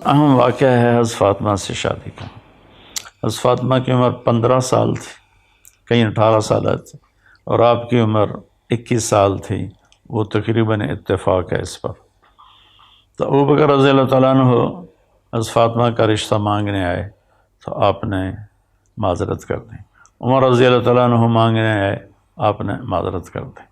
اہم واقعہ ہے حضرت فاطمہ سے شادی کا۔ حضرت فاطمہ کی عمر 15 سال تھی، کہیں 18 سال تھی، اور آپ کی عمر 21 سال تھی، وہ تقریباً اتفاق ہے اس پر۔ تو ابوبکر رضی اللہ تعالیٰ عنہ حضرت فاطمہ کا رشتہ مانگنے آئے تو آپ نے معذرت کر دی۔ عمر رضی اللہ تعالیٰ عنہ مانگنے آئے، آپ نے معذرت کر دی۔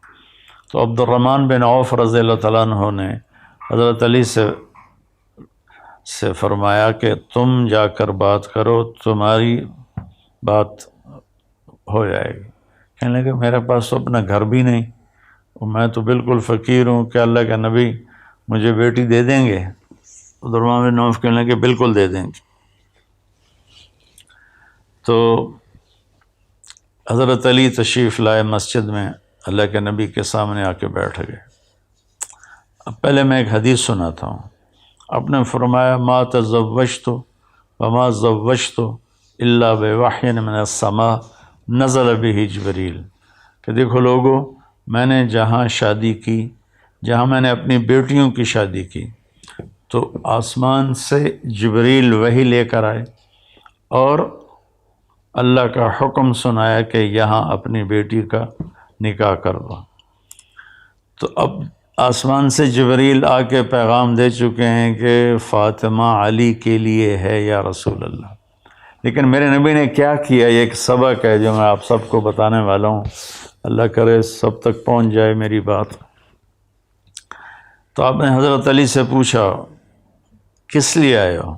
تو عبد الرحمن بن عوف رضی اللہ تعالیٰ عنہ نے حضرت علی سے فرمایا کہ تم جا کر بات کرو، تمہاری بات ہو جائے گی۔ کہنے لگے میرے پاس تو اپنا گھر بھی نہیں، اور میں تو بالکل فقیر ہوں، کہ اللہ کے نبی مجھے بیٹی دے دیں گے؟ عبد الرحمن بن عوف کہنے لگے بالکل دے دیں گے۔ تو حضرت علی تشریف لائے مسجد میں، اللہ کے نبی کے سامنے آ کے بیٹھ گئے۔ اب پہلے میں ایک حدیث سناتا ہوں۔ آپ نے فرمایا ما تزوجت وما زوجت الا بوحی من السماء نزل به جبریل، کہ دیکھو لوگو، میں نے جہاں شادی کی، جہاں میں نے اپنی بیٹیوں کی شادی کی، تو آسمان سے جبریل وحی لے کر آئے اور اللہ کا حکم سنایا کہ یہاں اپنی بیٹی کا نکاح کر دو۔ تو اب آسمان سے جبریل آ کے پیغام دے چکے ہیں کہ فاطمہ علی کے لیے ہے یا رسول اللہ، لیکن میرے نبی نے کیا کیا، یہ ایک سبق ہے جو میں آپ سب کو بتانے والا ہوں، اللہ کرے سب تک پہنچ جائے میری بات۔ تو آپ نے حضرت علی سے پوچھا کس لیے آئے ہو؟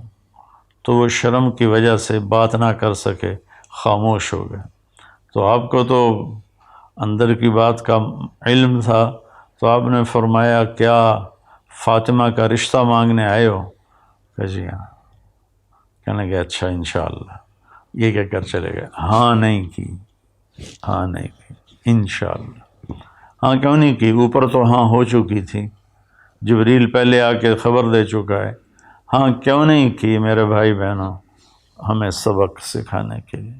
تو وہ شرم کی وجہ سے بات نہ کر سکے، خاموش ہو گئے۔ تو آپ کو تو اندر کی بات کا علم تھا، تو آپ نے فرمایا کیا فاطمہ کا رشتہ مانگنے آئے ہو؟ کہ جی ہاں۔ کہنے لگے اچھا انشاءاللہ، یہ کہہ کر چلے گئے۔ ہاں نہیں کی، ہاں نہیں کی، انشاءاللہ۔ ہاں کیوں نہیں کی؟ اوپر تو ہاں ہو چکی تھی، جبریل پہلے آ کے خبر دے چکا ہے۔ ہاں کیوں نہیں کی میرے بھائی بہنوں؟ ہمیں سبق سکھانے کے لیے۔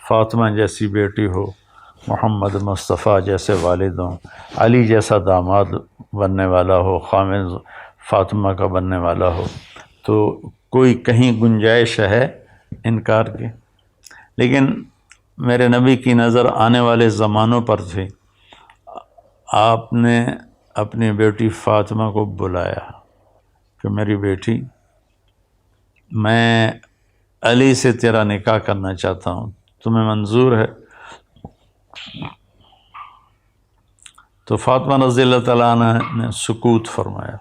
فاطمہ جیسی بیٹی ہو، محمد مصطفیٰ جیسے والد ہوں، علی جیسا داماد بننے والا ہو، خامد فاطمہ کا بننے والا ہو، تو کوئی کہیں گنجائش ہے انکار کی؟ لیکن میرے نبی کی نظر آنے والے زمانوں پر تھی۔ آپ نے اپنی بیٹی فاطمہ کو بلایا کہ میری بیٹی، میں علی سے تیرا نکاح کرنا چاہتا ہوں، تمہیں منظور ہے؟ تو فاطمہ رضی اللہ تعالیٰ عنہ نے سکوت فرمایا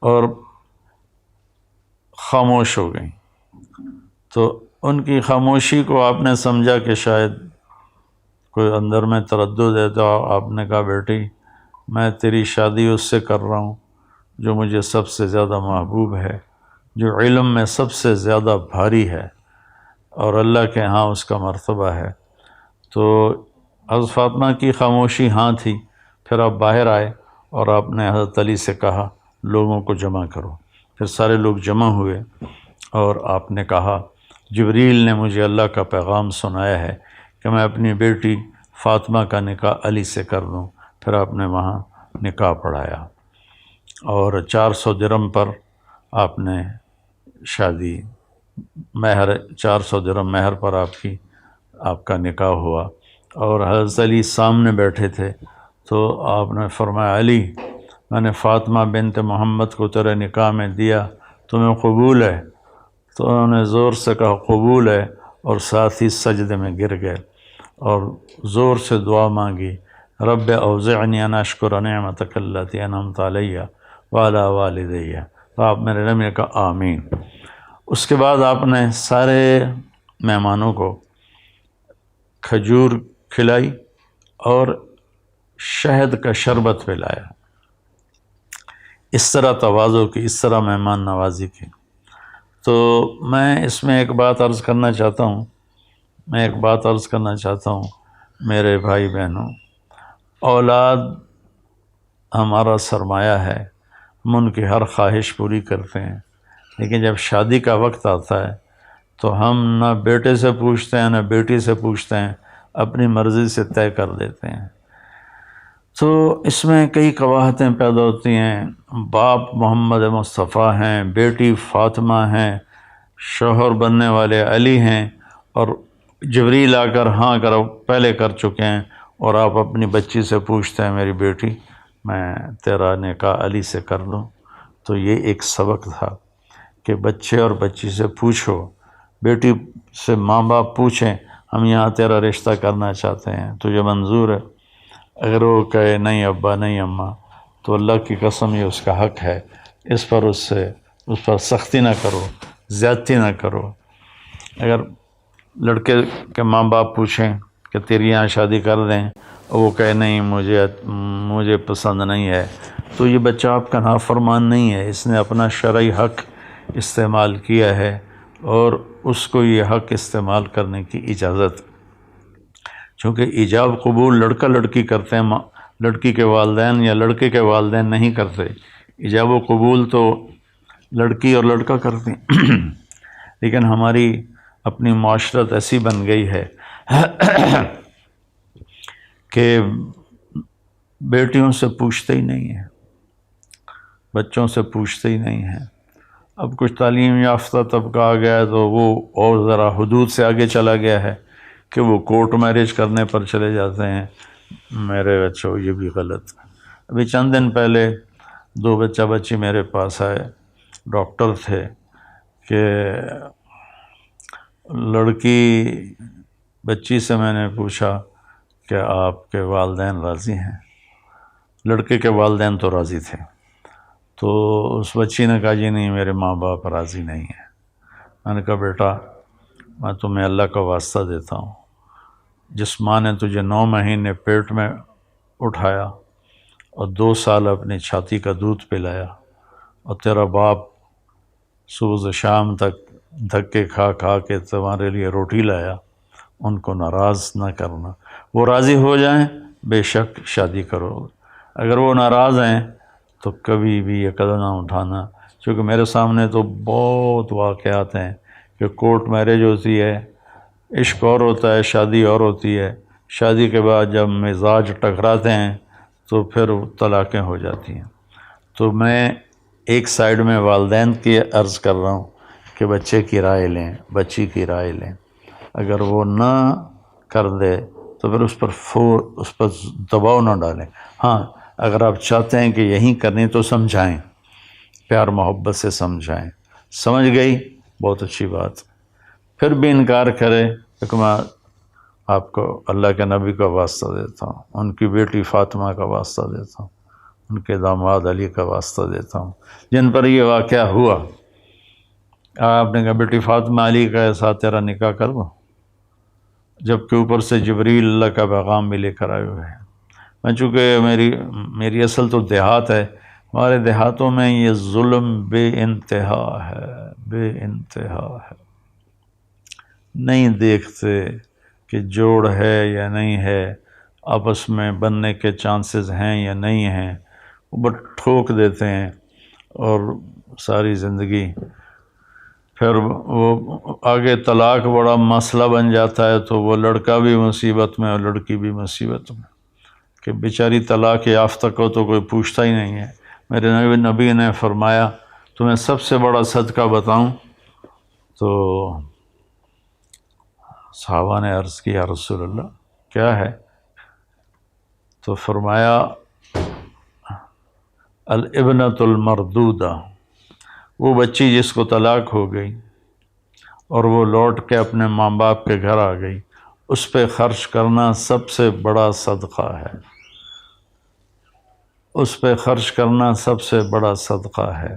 اور خاموش ہو گئیں۔ تو ان کی خاموشی کو آپ نے سمجھا کہ شاید کوئی اندر میں تردد ہے، تو آپ نے کہا بیٹی میں تیری شادی اس سے کر رہا ہوں جو مجھے سب سے زیادہ محبوب ہے، جو علم میں سب سے زیادہ بھاری ہے، اور اللہ کے ہاں اس کا مرتبہ ہے۔ تو حضرت فاطمہ کی خاموشی ہاں تھی۔ پھر آپ باہر آئے اور آپ نے حضرت علی سے کہا لوگوں کو جمع کرو۔ پھر سارے لوگ جمع ہوئے اور آپ نے کہا جبریل نے مجھے اللہ کا پیغام سنایا ہے کہ میں اپنی بیٹی فاطمہ کا نکاح علی سے کر دوں۔ پھر آپ نے وہاں نکاح پڑھایا اور 400 درہم پر آپ نے شادی، مہر 400 درہم مہر پر آپ کا نکاح ہوا۔ اور حضرت علی سامنے بیٹھے تھے، تو آپ نے فرمایا علی میں نے فاطمہ بنت محمد کو تیرے نکاح میں دیا، تمہیں قبول ہے؟ تو انہوں نے زور سے کہا قبول ہے، اور ساتھ ہی سجدے میں گر گئے اور زور سے دعا مانگی، رب اوزعنی ان اشکر نعمتک التی انعمت علی وعلی والدی۔ تو آپ میرے نبی نے کہا آمین۔ اس کے بعد آپ نے سارے مہمانوں کو کھجور کھلائی اور شہد کا شربت پلایا۔ اس طرح تواضع کی، اس طرح مہمان نوازی کی۔ تو میں اس میں ایک بات عرض کرنا چاہتا ہوں میرے بھائی بہنوں، اولاد ہمارا سرمایہ ہے، ہم ان کی ہر خواہش پوری کرتے ہیں، لیکن جب شادی کا وقت آتا ہے تو ہم نہ بیٹے سے پوچھتے ہیں نہ بیٹی سے پوچھتے ہیں، اپنی مرضی سے طے کر دیتے ہیں۔ تو اس میں کئی قباحتیں پیدا ہوتی ہیں. باپ محمد مصطفیٰ ہیں، بیٹی فاطمہ ہیں، شوہر بننے والے علی ہیں، اور جبریل آ کر ہاں کرو پہلے کر چکے ہیں، اور آپ اپنی بچی سے پوچھتے ہیں میری بیٹی میں تیرا نکاح علی سے کر دوں. تو یہ ایک سبق تھا کہ بچے اور بچی سے پوچھو، بیٹی سے ماں باپ پوچھیں ہم یہاں تیرا رشتہ کرنا چاہتے ہیں، تجھے منظور ہے؟ اگر وہ کہے نہیں ابا نہیں اماں، تو اللہ کی قسم یہ اس کا حق ہے، اس پر سختی نہ کرو، زیادتی نہ کرو. اگر لڑکے کے ماں باپ پوچھیں کہ تیری یہاں شادی کر دیں، اور وہ کہے نہیں مجھے پسند نہیں ہے، تو یہ بچہ آپ کا نافرمان نہیں ہے، اس نے اپنا شرعی حق استعمال کیا ہے، اور اس کو یہ حق استعمال کرنے کی اجازت. چونکہ ایجاب قبول لڑکا لڑکی کرتے ہیں، لڑکی کے والدین یا لڑکے کے والدین نہیں کرتے. ایجاب و قبول تو لڑکی اور لڑکا کرتے ہیں. لیکن ہماری اپنی معاشرت ایسی بن گئی ہے کہ بیٹیوں سے پوچھتے ہی نہیں ہیں، بچوں سے پوچھتے ہی نہیں ہیں. اب کچھ تعلیم یافتہ طبقہ آ گیا ہے تو وہ اور ذرا حدود سے آگے چلا گیا ہے کہ وہ کورٹ میرج کرنے پر چلے جاتے ہیں. میرے بچوں یہ بھی غلط. ابھی چند دن پہلے 2 بچہ بچی میرے پاس آئے، ڈاکٹر تھے، کہ لڑکی بچی سے میں نے پوچھا کہ آپ کے والدین راضی ہیں؟ لڑکے کے والدین تو راضی تھے. تو اس بچی نے کہا جی نہیں میرے ماں باپ راضی نہیں ہیں. میں نے کہا بیٹا میں تمہیں اللہ کا واسطہ دیتا ہوں، جس ماں نے تجھے 9 مہینے پیٹ میں اٹھایا اور 2 سال اپنی چھاتی کا دودھ پلایا، اور تیرا باپ صبح سے شام تک دھکے کھا کھا کے تمہارے لیے روٹی لایا، ان کو ناراض نہ کرنا. وہ راضی ہو جائیں بے شک شادی کرو، اگر وہ ناراض ہیں تو کبھی بھی یہ قدم نہ اٹھانا. چونکہ میرے سامنے تو بہت واقعات ہیں کہ کورٹ میرج ہوتی ہے، عشق اور ہوتا ہے، شادی اور ہوتی ہے. شادی کے بعد جب مزاج ٹکراتے ہیں تو پھر طلاقیں ہو جاتی ہیں. تو میں ایک سائیڈ میں والدین کی عرض کر رہا ہوں کہ بچے کی رائے لیں، بچی کی رائے لیں. اگر وہ نہ کر دے تو پھر اس پر دباؤ نہ ڈالیں. ہاں اگر آپ چاہتے ہیں کہ یہیں کرنی تو سمجھائیں، پیار محبت سے سمجھائیں. سمجھ گئی بہت اچھی بات. پھر بھی انکار کرے تو میں آپ کو اللہ کے نبی کا واسطہ دیتا ہوں، ان کی بیٹی فاطمہ کا واسطہ دیتا ہوں، ان کے داماد علی کا واسطہ دیتا ہوں جن پر یہ واقعہ ہوا. آپ نے کہا بیٹی فاطمہ علی کا ساتھ تیرا نکاح کر دو، جبکہ اوپر سے جبریل اللہ کا پیغام بھی لے کر آئے ہوئے ہیں. میں چونکہ میری اصل تو دیہات ہے، ہمارے دیہاتوں میں یہ ظلم بے انتہا ہے، بے انتہا ہے. نہیں دیکھتے کہ جوڑ ہے یا نہیں ہے، آپس میں بننے کے چانسز ہیں یا نہیں ہیں، وہ بس ٹھوک دیتے ہیں، اور ساری زندگی پھر وہ آگے طلاق بڑا مسئلہ بن جاتا ہے. تو وہ لڑکا بھی مصیبت میں اور لڑکی بھی مصیبت میں کہ بیچاری طلاق یافتہ کو تو کوئی پوچھتا ہی نہیں ہے. میرے نبی نے فرمایا تمہیں سب سے بڑا صدقہ بتاؤں؟ تو صحابہ نے عرض کی یا رسول اللہ کیا ہے؟ تو فرمایا الابنۃ المردودہ، وہ بچی جس کو طلاق ہو گئی اور وہ لوٹ کے اپنے ماں باپ کے گھر آ گئی، اس پہ خرچ کرنا سب سے بڑا صدقہ ہے. اس پہ خرچ کرنا سب سے بڑا صدقہ ہے.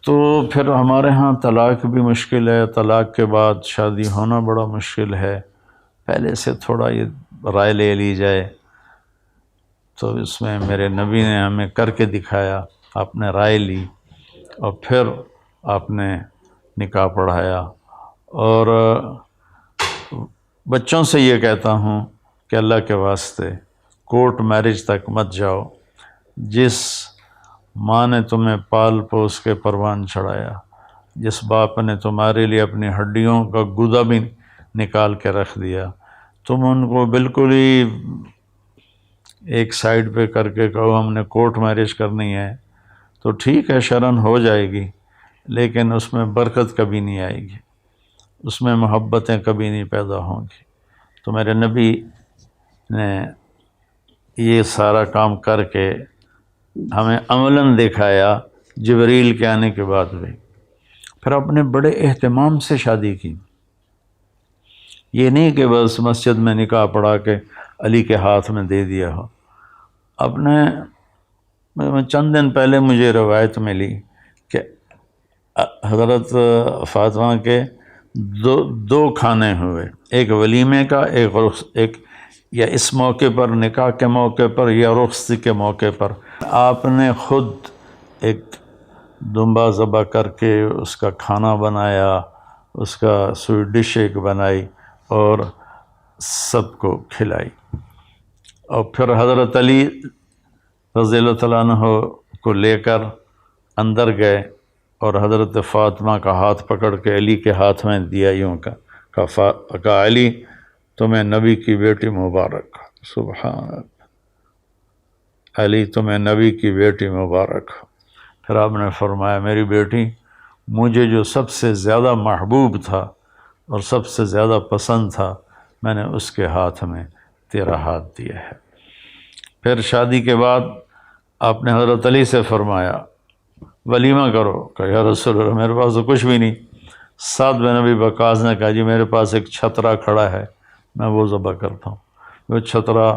تو پھر ہمارے ہاں طلاق بھی مشکل ہے، طلاق کے بعد شادی ہونا بڑا مشکل ہے. پہلے سے تھوڑا یہ رائے لے لی جائے تو اس میں میرے نبی نے ہمیں کر کے دکھایا. آپ نے رائے لی اور پھر آپ نے نکاح پڑھایا. اور بچوں سے یہ کہتا ہوں کہ اللہ کے واسطے کورٹ میرج تک مت جاؤ. جس ماں نے تمہیں پال پوس کے پروان چڑھایا، جس باپ نے تمہارے لیے اپنی ہڈیوں کا گودا بھی نکال کے رکھ دیا، تم ان کو بالکل ہی ایک سائڈ پہ کر کے کہو ہم نے کورٹ میرج کرنی ہے تو ٹھیک ہے، شرعاً ہو جائے گی، لیکن اس میں برکت کبھی نہیں آئے گی، اس میں محبتیں کبھی نہیں پیدا ہوں گی۔ تو میرے نبی نے یہ سارا کام کر کے ہمیں عملاً دکھایا جبریل کے آنے کے بعد بھی۔ پھر اپنے بڑے اہتمام سے شادی کی، یہ نہیں کہ بس مسجد میں نکاح پڑھا کے علی کے ہاتھ میں دے دیا ہو۔ اپنے چند دن پہلے مجھے روایت ملی کہ حضرت فاطمہ کے دو کھانے ہوئے، ایک ولیمے کا، ایک یا اس موقع پر نکاح کے موقع پر یا رخصتی کے موقع پر آپ نے خود ایک دمبا ذبح کر کے اس کا کھانا بنایا، اس کا سویٹ ڈش ایک بنائی اور سب کو کھلائی۔ اور پھر حضرت علی رضی اللہ تعالیٰ عنہ کو لے کر اندر گئے اور حضرت فاطمہ کا ہاتھ پکڑ کے علی کے ہاتھ میں دیا، یوں کہا علی تمہیں نبی کی بیٹی مبارک، سبحان اللہ، علی تمہیں نبی کی بیٹی مبارک۔ پھر آپ نے فرمایا میری بیٹی، مجھے جو سب سے زیادہ محبوب تھا اور سب سے زیادہ پسند تھا، میں نے اس کے ہاتھ میں تیرا ہاتھ دیا ہے۔ پھر شادی کے بعد آپ نے حضرت علی سے فرمایا ولیمہ کرو، کہ یا رسول اللہ میرے پاس تو کچھ بھی نہیں۔ سعد بن ابی وقاص نے کہا جی میرے پاس ایک چھترا کھڑا ہے، میں وہ ذبح کرتا ہوں۔ وہ چھترا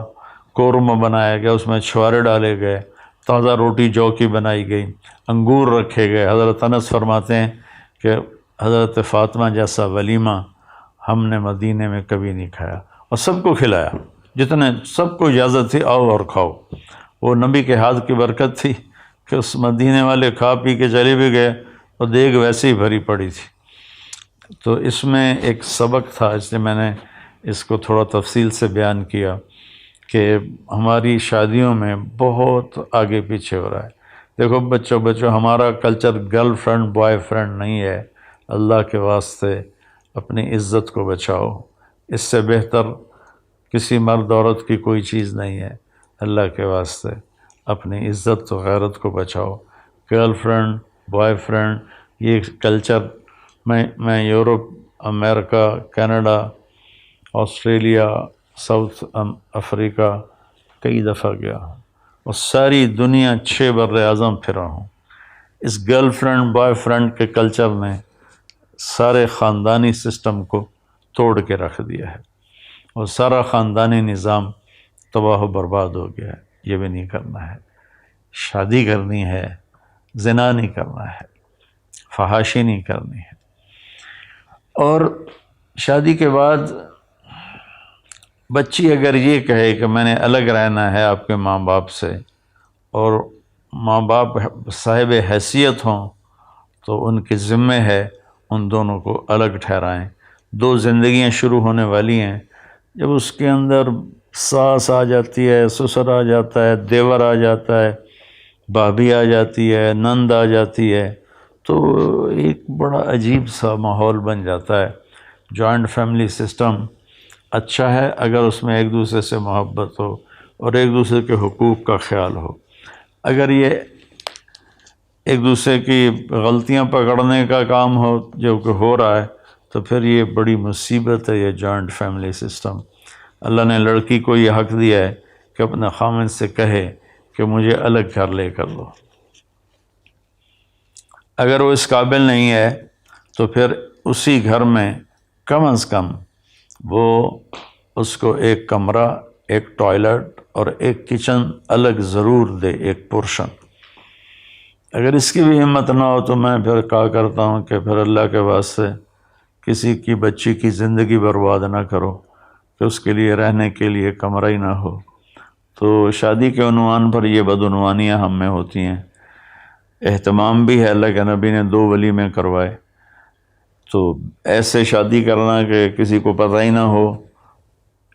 قورمہ بنایا گیا، اس میں چھوارے ڈالے گئے، تازہ روٹی جو کی بنائی گئی، انگور رکھے گئے۔ حضرت انس فرماتے ہیں کہ حضرت فاطمہ جیسا ولیمہ ہم نے مدینے میں کبھی نہیں کھایا، اور سب کو کھلایا، جتنے سب کو اجازت تھی آؤ اور کھاؤ۔ وہ نبی کے ہاتھ کی برکت تھی کہ اس مدینے والے کھا پی کے چلے بھی گئے اور دیگ ویسے ہی بھری پڑی تھی۔ تو اس میں ایک سبق تھا، اس لیے میں نے اس کو تھوڑا تفصیل سے بیان کیا کہ ہماری شادیوں میں بہت آگے پیچھے ہو رہا ہے۔ دیکھو بچوں ہمارا culture girl friend boy friend نہیں ہے۔ اللہ کے واسطے اپنی عزت کو بچاؤ، اس سے بہتر کسی مرد عورت کی کوئی چیز نہیں ہے۔ اللہ کے واسطے اپنی عزت و غیرت کو بچاؤ۔ گرل فرینڈ بوائے فرینڈ یہ کلچر میں یورپ، امریکہ، کینیڈا، آسٹریلیا، ساؤتھ افریقہ کئی دفعہ گیا ہوں اور ساری دنیا 6 بر اعظم پھرا ہوں۔ اس گرل فرینڈ بوائے فرینڈ کے کلچر نے سارے خاندانی سسٹم کو توڑ کے رکھ دیا ہے اور سارا خاندانی نظام تباہ و برباد ہو گیا ہے۔ یہ بھی نہیں کرنا ہے، شادی کرنی ہے، زنا نہیں کرنا ہے، فحاشی نہیں کرنی ہے۔ اور شادی کے بعد بچی اگر یہ کہے کہ میں نے الگ رہنا ہے آپ کے ماں باپ سے، اور ماں باپ صاحب حیثیت ہوں تو ان کے ذمے ہے ان دونوں کو الگ ٹھہرائیں۔ 2 زندگیاں شروع ہونے والی ہیں، جب اس کے اندر ساس آ جاتی ہے، سسر آ جاتا ہے، دیور آ جاتا ہے، بھابھی آ جاتی ہے، نند آ جاتی ہے، تو ایک بڑا عجیب سا ماحول بن جاتا ہے۔ جوائنٹ فیملی سسٹم اچھا ہے اگر اس میں ایک دوسرے سے محبت ہو اور ایک دوسرے کے حقوق کا خیال ہو۔ اگر یہ ایک دوسرے کی غلطیاں پکڑنے کا کام ہو جو کہ ہو رہا ہے تو پھر یہ بڑی مصیبت ہے، یہ جوائنٹ فیملی سسٹم۔ اللہ نے لڑکی کو یہ حق دیا ہے کہ اپنے خامن سے کہے کہ مجھے الگ گھر لے کر دو۔ اگر وہ اس قابل نہیں ہے تو پھر اسی گھر میں کم از کم وہ اس کو ایک کمرہ، ایک ٹوائلٹ اور ایک کچن الگ ضرور دے، ایک پورشن۔ اگر اس کی بھی ہمت نہ ہو تو میں پھر کہا کرتا ہوں کہ پھر اللہ کے واسطے کسی کی بچی کی زندگی برباد نہ کرو کہ اس کے لیے رہنے کے لیے کمرہ ہی نہ ہو۔ تو شادی کے عنوان پر یہ بدعنوانیاں ہم میں ہوتی ہیں۔ اہتمام بھی ہے، اللہ کے نبی نے 2 ولیمے کروائے، تو ایسے شادی کرنا کہ کسی کو پتہ ہی نہ ہو،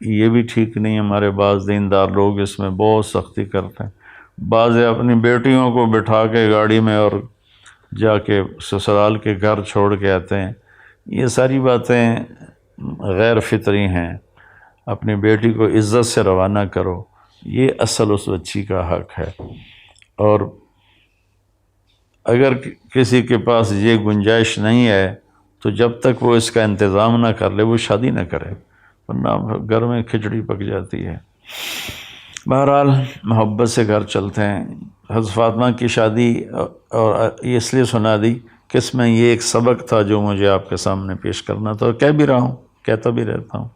یہ بھی ٹھیک نہیں۔ ہمارے بعض دیندار لوگ اس میں بہت سختی کرتے ہیں۔ بعض اپنی بیٹیوں کو بٹھا کے گاڑی میں اور جا کے سسرال کے گھر چھوڑ کے آتے ہیں۔ یہ ساری باتیں غیر فطری ہیں۔ اپنی بیٹی کو عزت سے روانہ کرو، یہ اصل اس بچی کا حق ہے. اور اگر کسی کے پاس یہ گنجائش نہیں ہے تو جب تک وہ اس کا انتظام نہ کر لے وہ شادی نہ کرے، ورنہ گھر میں کھچڑی پک جاتی ہے. بہرحال محبت سے گھر چلتے ہیں. حضرت فاطمہ کی شادی اور یہ اس لیے سنا دی کہ اس میں یہ ایک سبق تھا جو مجھے آپ کے سامنے پیش کرنا تھا، اور کہہ بھی رہا ہوں، کہتا بھی رہتا ہوں.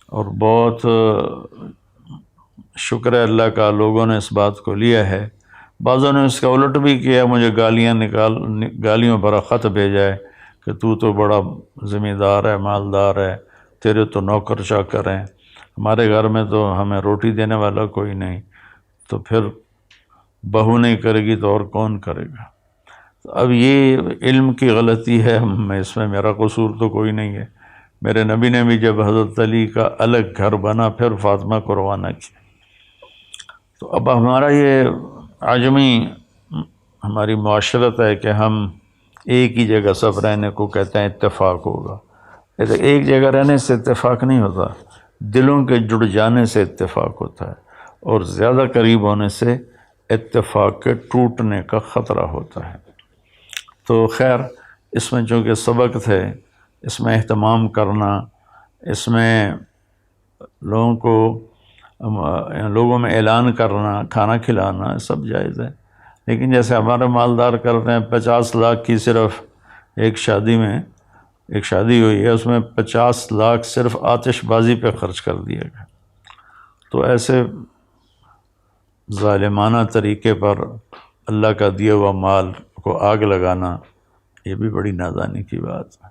اور بہت شکر ہے اللہ کا، لوگوں نے اس بات کو لیا ہے. بعضوں نے اس کا الٹ بھی کیا، مجھے گالیوں بھرا خط بھیجا ہے کہ تو بڑا ذمہ دار ہے، مالدار ہے، تیرے تو نوکر چاکر ہیں، ہمارے گھر میں تو ہمیں روٹی دینے والا کوئی نہیں، تو پھر بہو نہیں کرے گی تو اور کون کرے گا. اب یہ علم کی غلطی ہے، اس میں میرا قصور تو کوئی نہیں ہے. میرے نبی نے بھی جب حضرت علی کا الگ گھر بنا پھر فاطمہ کو روانہ کیا. تو اب ہمارا یہ عجمی ہماری معاشرت ہے کہ ہم ایک ہی جگہ سب رہنے کو کہتے ہیں اتفاق ہوگا. ایک جگہ رہنے سے اتفاق نہیں ہوتا، دلوں کے جڑ جانے سے اتفاق ہوتا ہے، اور زیادہ قریب ہونے سے اتفاق کے ٹوٹنے کا خطرہ ہوتا ہے. تو خیر، اس میں چونکہ سبق تھے، اس میں اہتمام کرنا، اس میں لوگوں میں اعلان کرنا، کھانا کھلانا سب جائز ہے. لیکن جیسے ہمارے مالدار کرتے ہیں، 50 لاکھ کی صرف ایک شادی ہوئی ہے، اس میں 50 لاکھ صرف آتش بازی پہ خرچ کر دیا گیا. تو ایسے ظالمانہ طریقے پر اللہ کا دیا ہوا مال کو آگ لگانا، یہ بھی بڑی نادانی کی بات ہے.